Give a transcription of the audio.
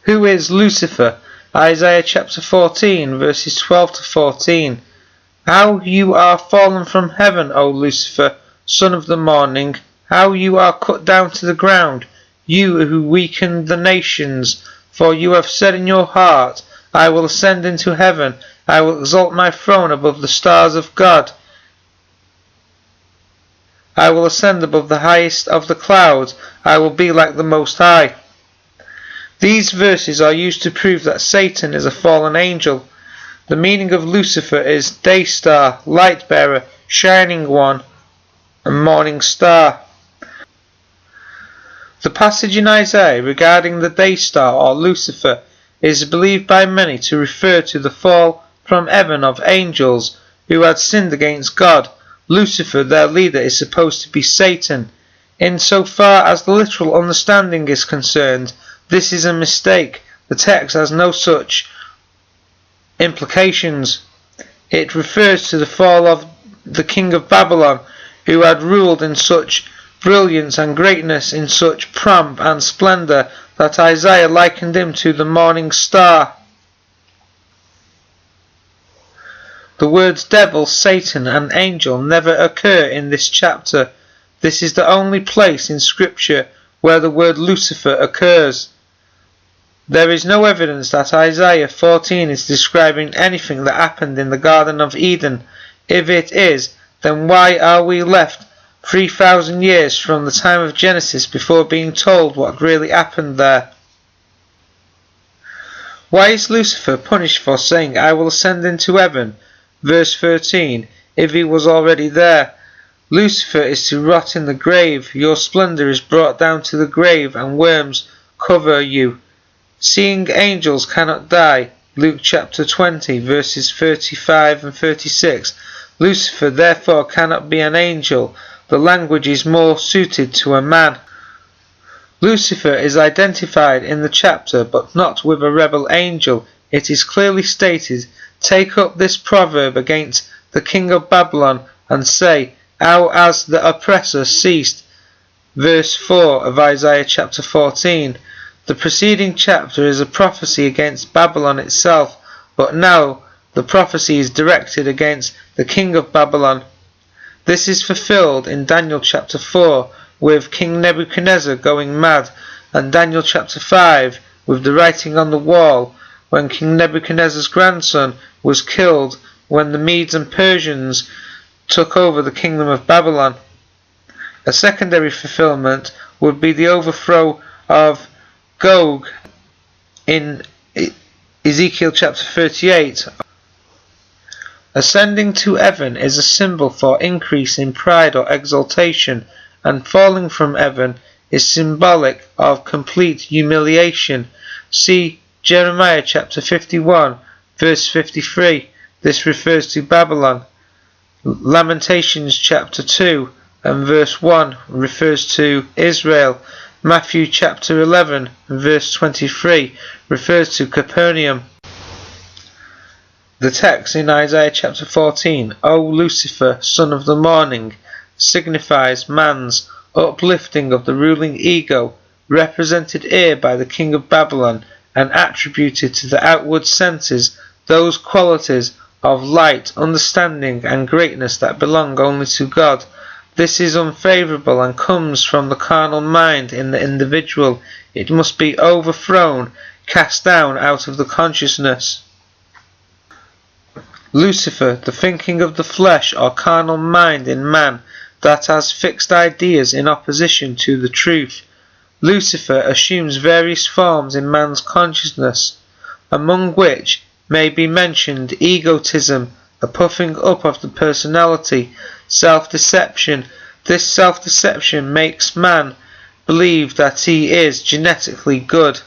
Who is Lucifer? Isaiah chapter 14 verses 12 to 14. How you are fallen from heaven, O Lucifer, son of the morning, how you are cut down to the ground, you who weaken the nations. For you have said in your heart, I will ascend into heaven, I will exalt my throne above the stars of God. I will ascend above the highest of the clouds, I will be like the Most High. These verses are used to prove that Satan is a fallen angel. The meaning of Lucifer is day star, light bearer, shining one, and morning star. The passage in Isaiah regarding the day star or Lucifer is believed by many to refer to the fall from heaven of angels who had sinned against God. Lucifer, their leader, is supposed to be Satan. In so far as the literal understanding is concerned, this is a mistake. The text has no such implications. It refers to the fall of the king of Babylon, who had ruled in such brilliance and greatness, in such pomp and splendour, that Isaiah likened him to the morning star. The words devil, Satan and angel never occur in this chapter. This is the only place in Scripture where the word Lucifer occurs. There is no evidence that Isaiah 14 is describing anything that happened in the Garden of Eden. If it is, then why are we left 3,000 years from the time of Genesis before being told what really happened there? Why is Lucifer punished for saying, I will ascend into heaven, verse 13, if he was already there? Lucifer is to rot in the grave. Your splendour is brought down to the grave, and worms cover you. Seeing angels cannot die. Luke chapter 20 verses 35 and 36. Lucifer therefore cannot be an angel. The language is more suited to a man. Lucifer is identified in the chapter, but not with a rebel angel. It is clearly stated, take up this proverb against the king of Babylon, and say, how has the oppressor ceased? Verse 4 of Isaiah chapter 14. The preceding chapter is a prophecy against Babylon itself, but now the prophecy is directed against the king of Babylon. This is fulfilled in Daniel chapter 4 with King Nebuchadnezzar going mad, and Daniel chapter 5 with the writing on the wall when King Nebuchadnezzar's grandson was killed when the Medes and Persians took over the kingdom of Babylon. A secondary fulfillment would be the overthrow of Gog in Ezekiel chapter 38. Ascending to heaven is a symbol for increase in pride or exaltation, and falling from heaven is symbolic of complete humiliation. See Jeremiah chapter 51 verse 53. This refers to Babylon. Lamentations chapter 2 and verse 1 refers to Israel. Matthew chapter 11 verse 23 refers to Capernaum. The text in Isaiah chapter 14, O Lucifer, son of the morning, signifies man's uplifting of the ruling ego, represented here by the king of Babylon, and attributed to the outward senses those qualities of light, understanding and greatness that belong only to God. This is unfavourable and comes from the carnal mind in the individual. It must be overthrown, cast down out of the consciousness. Lucifer, the thinking of the flesh or carnal mind in man that has fixed ideas in opposition to the truth. Lucifer assumes various forms in man's consciousness, among which may be mentioned egotism, a puffing up of the personality, self-deception. This self-deception makes man believe that he is genetically good.